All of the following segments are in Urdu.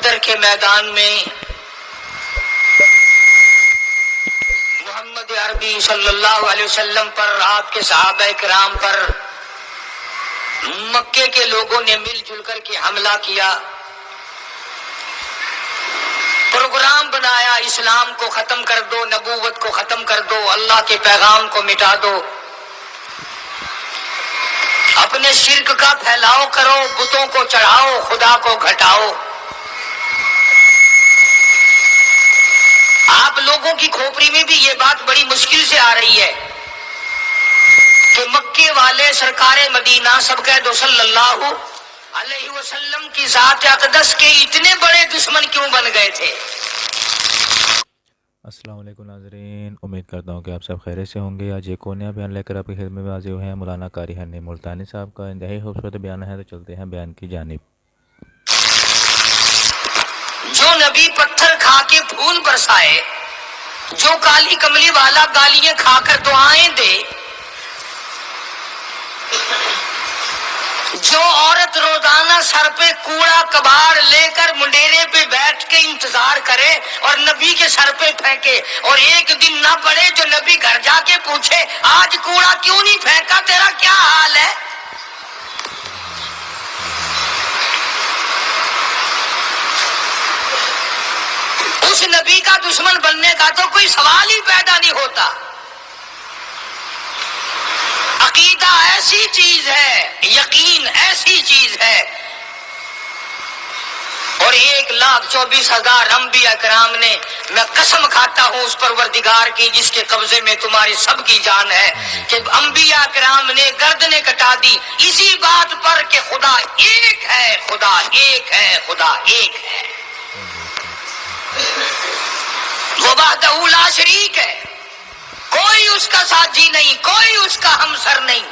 بدر کے میدان میں محمد عربی صلی اللہ علیہ وسلم پر، آپ کے صحابہ کرام پر مکے کے لوگوں نے مل جل کر کے حملہ کیا، پروگرام بنایا، اسلام کو ختم کر دو، نبوت کو ختم کر دو، اللہ کے پیغام کو مٹا دو، اپنے شرک کا پھیلاؤ کرو، بتوں کو چڑھاؤ، خدا کو گھٹاؤ۔ آپ لوگوں کی کھوپڑی میں بھی یہ بات بڑی مشکل سے آ رہی ہے کہ مکے والے سرکار مدینہ سبقید صلی اللہ علیہ وسلم کی ذات اقدس کے اتنے بڑے دشمن کیوں بن گئے تھے؟ السلام علیکم ناظرین، امید کرتا ہوں کہ آپ سب خیریت سے ہوں گے۔ آج ایک اور نیا بیان لے کر آپ کی خدمت میں حاضر ہوئے ہیں۔ مولانا قاری حنیف ملتانی صاحب کا انتہائی خوبصورت بیان ہے، تو چلتے ہیں بیان کی جانب۔ جو نبی پتھر کھا کے پھول برسائے، جو کالی کملی والا گالیاں کھا کر دعائیں دے، جو عورت روزانہ سر پہ کوڑا کباڑ لے کر منڈیرے پہ بیٹھ کے انتظار کرے اور نبی کے سر پہ پھینکے، اور ایک دن نہ پڑے جو نبی گھر جا کے پوچھے آج کوڑا کیوں نہیں پھینکا، تیرا کیا حال ہے؟ اس نبی کا دشمن بننے کا تو کوئی سوال ہی پیدا نہیں ہوتا۔ عقیدہ ایسی چیز ہے، یقین ایسی چیز ہے، اور 1,24,000 انبیاء کرام نے، میں قسم کھاتا ہوں اس پروردگار کی جس کے قبضے میں تمہاری سب کی جان ہے، کہ انبیاء کرام نے گردنیں کٹا دی اسی بات پر کہ خدا ایک ہے، خدا ایک ہے، خدا ایک ہے، وہ وحدہ لا شریک ہے، کوئی اس کا ساتھی نہیں، کوئی اس کا ہمسر نہیں،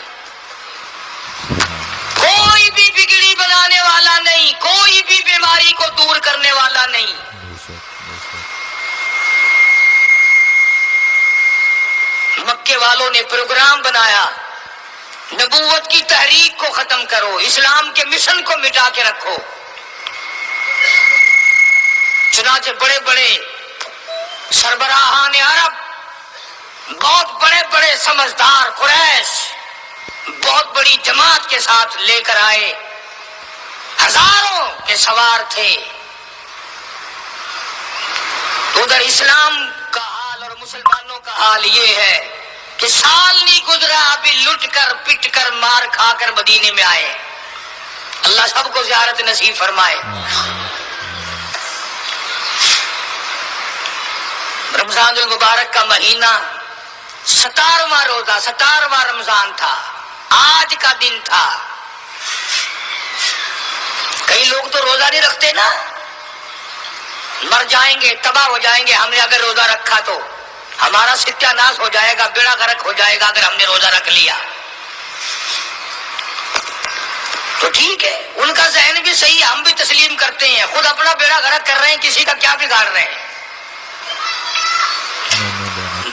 کوئی بھی بگڑی بنانے والا نہیں، کوئی بھی بیماری کو دور کرنے والا نہیں۔ مکے والوں نے پروگرام بنایا، نبوت کی تحریک کو ختم کرو، اسلام کے مشن کو مٹا کے رکھو۔ چنانچہ بڑے بڑے سربراہان عرب، بہت بڑے بڑے سمجھدار قریش بہت بڑی جماعت کے ساتھ لے کر آئے، ہزاروں کے سوار تھے۔ ادھر اسلام کا حال اور مسلمانوں کا حال یہ ہے کہ سال نہیں گزرا ابھی لٹ کر پٹ کر مار کھا کر مدینے میں آئے۔ اللہ سب کو زیارت نصیب فرمائے۔ رمضان المبارک کا مہینہ 17واں روزہ، 17واں رمضان تھا، آج کا دن تھا۔ کئی لوگ تو روزہ نہیں رکھتے نا، مر جائیں گے، تباہ ہو جائیں گے، ہم نے اگر روزہ رکھا تو ہمارا ستیہ ناش ہو جائے گا، بیڑا غرق ہو جائے گا اگر ہم نے روزہ رکھ لیا۔ تو ٹھیک ہے، ان کا ذہن بھی صحیح ہے، ہم بھی تسلیم کرتے ہیں، خود اپنا بیڑا غرق کر رہے ہیں، کسی کا کیا بگاڑ رہے ہیں۔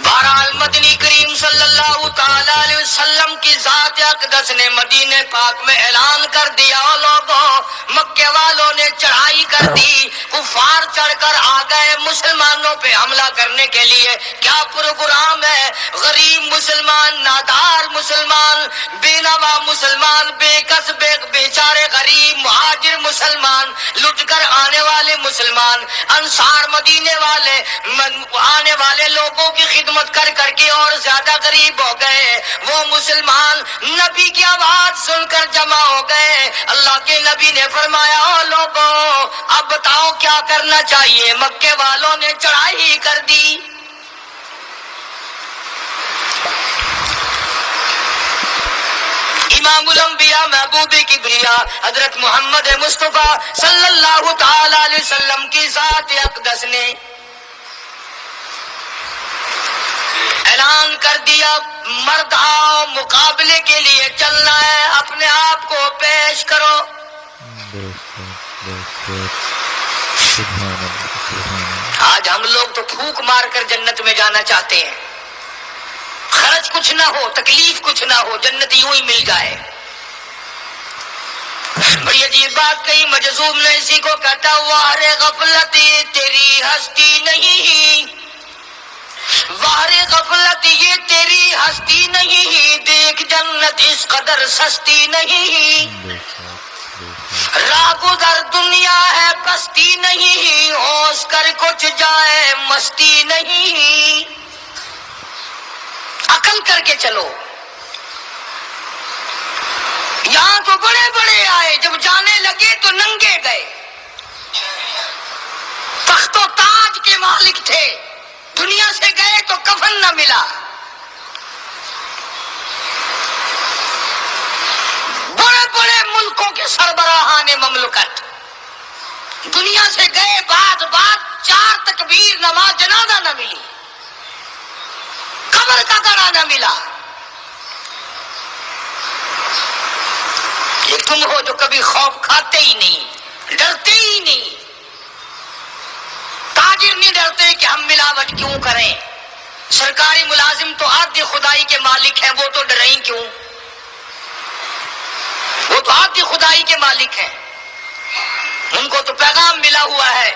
بہرحال مدنی کریم صلی اللہ تعالی علیہ وسلم کی ذات اقدس نے مدینہ پاک میں اعلان کر دیا، لوگوں مکے والوں نے چڑھائی کر دی، کفار چڑھ کر آ گئے مسلمانوں پہ حملہ کرنے کے لیے۔ کیا پروگرام ہے؟ غریب مسلمان، نادار مسلمان، بے نوا مسلمان، بے کس بے بیچارے غریب مہاجر مسلمان، لٹ کر آنے والے مسلمان، انصار مدینے والے آنے والے لوگوں کی خدمت کر کر کے اور زیادہ غریب ہو گئے۔ وہ مسلمان نبی کی آواز سن کر جمع ہو گئے۔ اللہ کے نبی نے فرمایا، او لوگوں اب بتاؤ کیا کرنا چاہیے؟ مکے والوں نے چڑھائی کر دی۔ امام الانبیاء محبوب کبریا حضرت محمد مصطفیٰ صلی اللہ تعالی علیہ وسلم کی ذات اقدس نے اعلان کر دیا، مرد آؤ، مقابلے کے لیے چلنا ہے، اپنے آپ کو پیش کرو۔ آج ہم لوگ تو پھونک مار کر جنت میں جانا چاہتے ہیں، خرچ کچھ نہ ہو، تکلیف کچھ نہ ہو، جنت یوں ہی مل جائے۔ بڑی عجیب بات کہی مجذوب نے اسی کو کہتا وار غفلت یہ تیری ہستی نہیں، وار غفلت یہ تیری ہستی نہیں، دیکھ جنت اس قدر سستی نہیں، راہ گزر دنیا ہے بستی نہیں، ہوش کر کچھ جائے مستی نہیں، عقل کر کے چلو۔ یہاں تو بڑے بڑے آئے، جب جانے لگے تو ننگے گئے، تخت و تاج کے مالک تھے، دنیا سے گئے تو کفن نہ ملا۔ بڑے بڑے ملکوں کے سربراہان مملکت دنیا سے گئے، بعد 4 تکبیر نماز جنازہ نہ ملی، قبر کا گڑھا نہ ملا۔ یہ تم ہو جو کبھی خوف کھاتے ہی نہیں، ڈرتے ہی نہیں۔ تاجر نہیں ڈرتے کہ ہم ملاوٹ کیوں کریں، سرکاری ملازم تو آدھی خدائی کے مالک ہیں، وہ تو ڈریں کیوں، وہ تو آدھی خدائی کے مالک ہیں، ان کو تو پیغام ملا ہوا ہے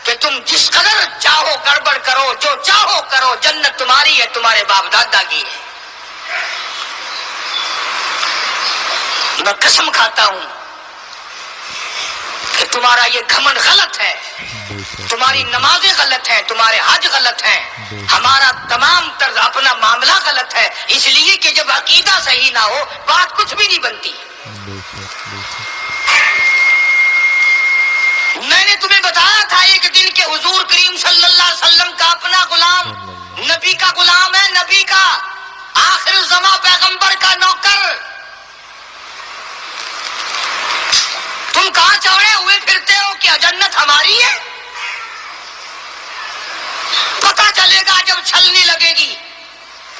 کہ تم جس قدر چاہو گڑبڑ کرو، جو چاہو کرو، جنت تمہاری ہے، تمہارے باپ دادا کی ہے۔ میں قسم کھاتا ہوں کہ تمہارا یہ گھمنڈ غلط ہے، تمہاری نمازیں غلط ہیں، تمہارے حج غلط ہیں، ہمارا تمام طرز اپنا معاملہ غلط ہے، اس لیے کہ جب عقیدہ صحیح نہ ہو بات کچھ بھی نہیں بنتی۔ میں نے تمہیں بتایا تھا ایک دن کہ حضور کریم صلی اللہ علیہ وسلم کا اپنا غلام نبی کا غلام ہے، نبی کا آخر الزماں پیغمبر کا نوکر، تم کہاں چوڑے ہوئے پھرتے ہو کہ جنت ہماری ہے؟ پتا چلے گا جب چھلنی لگے گی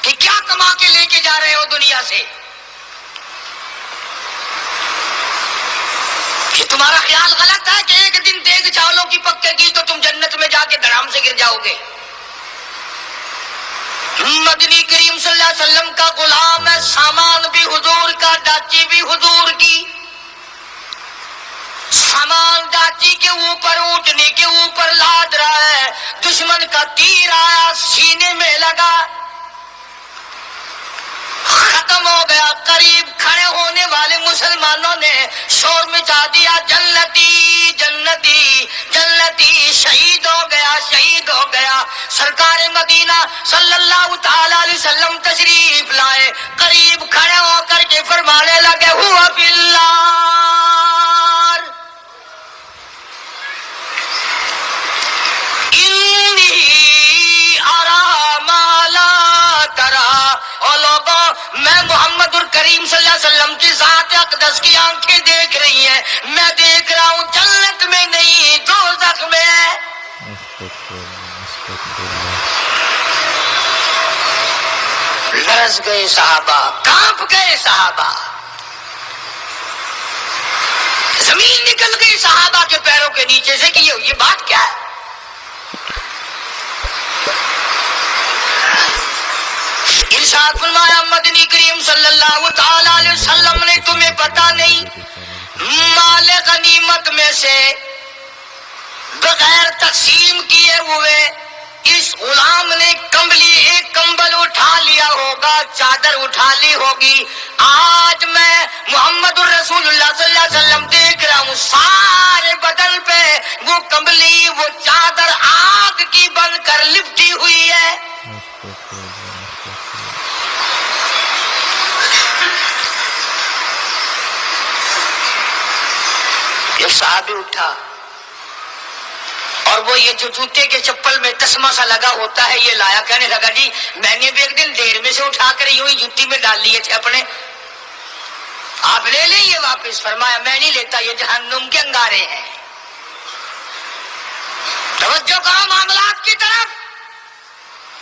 کہ کیا کما کے لے کے جا رہے ہو دنیا سے، کہ تمہارا خیال غلط ہے کہ ایک دن دیگ چاولوں کی پکے گی تو تم جنت میں جا کے دھڑام سے گر جاؤ گے۔ مدنی کریم صلی اللہ علیہ وسلم کا غلام ہے، سامان بھی حضور کا، ڈاچی بھی حضور کی، سامان ڈاچی کے اوپر اونٹنی کے اوپر لاد رہا ہے، دشمن کا تیر آیا سینے میں لگا، ختم ہو گیا۔ قریب کھڑے ہونے والے مسلمانوں نے شور مچا دیا، جنتی جنتی جنتی، شہید ہو گیا شہید ہو گیا۔ سرکار مدینہ صلی اللہ تعالی علیہ وسلم تشریف لائے، قریب کھڑے ہو کر کے فرمانے لگے ہوا باللہ میں محمد الکریم صلی اللہ علیہ وسلم کی ذات اقدس کی آنکھیں دیکھ رہی ہیں، میں دیکھ رہا ہوں جنت میں نہیں دوزخ میں ہے۔ لرز گئے صحابہ، کانپ گئے صحابہ، زمین نکل گئی صحابہ کے پیروں کے نیچے سے کہ یہ بات کیا ہے۔ ارشاد فرمایا مدنی کریم صلی اللہ تعالی علیہ وسلم نے تمہیں پتا نہیں مال غنیمت میں سے بغیر تقسیم کیے ہوئے اس غلام نے ایک کمبل اٹھا لیا ہوگا، چادر اٹھا لی ہوگی۔ آج میں محمد الرسول اللہ صلی اللہ علیہ وسلم دیکھ رہا ہوں سارے بدن پہ وہ کمبلی، وہ چادر آگ کی بن کر لپٹی ہوئی ہے۔ یہ صحابی اٹھا اور وہ یہ جو جوتے کے چپل میں تسمہ سا لگا ہوتا ہے یہ لایا، کہنے لگا جی میں نے بھی ایک دن دیر میں سے اٹھا کر یوں ہی جوتی میں ڈال لیے تھے اپنے، آپ لے لیں یہ واپس۔ فرمایا میں نہیں لیتا، یہ جہنم کے انگارے ہیں۔ توجہ کرو معاملات کی طرف،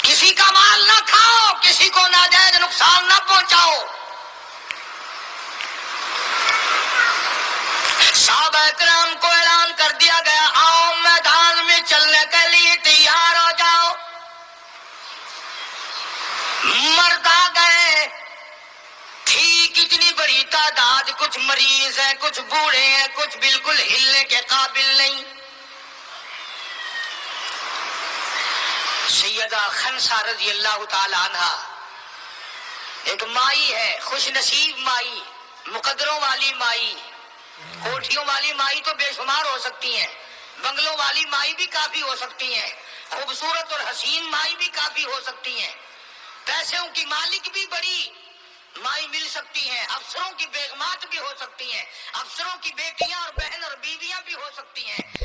کسی کا مال نہ کھاؤ، کسی کو ناجائز نقصان نہ پہنچاؤ۔ صحابہ کرام کو اعلان کر دیا گیا آؤ میدان میں چلنے کے لیے تیار ہو جاؤ۔ مرد آ گئے، تھی کتنی بڑی تعداد، کچھ مریض ہیں، کچھ بوڑھے ہیں، کچھ بالکل ہلنے کے قابل نہیں۔ سیدہ خنسا رضی اللہ تعالی عنہ ایک مائی ہے، خوش نصیب مائی، مقدروں والی مائی، کوٹھیوں والی مائی تو بے شمار ہو سکتی ہیں، بنگلوں والی مائی بھی کافی ہو سکتی ہیں، خوبصورت اور حسین مائی بھی کافی ہو سکتی ہیں، پیسوں کی مالک بھی بڑی مائی مل سکتی ہیں، افسروں کی بیگمات بھی ہو سکتی ہیں، افسروں کی بیٹیاں اور بہن اور بیویاں بھی ہو سکتی ہیں،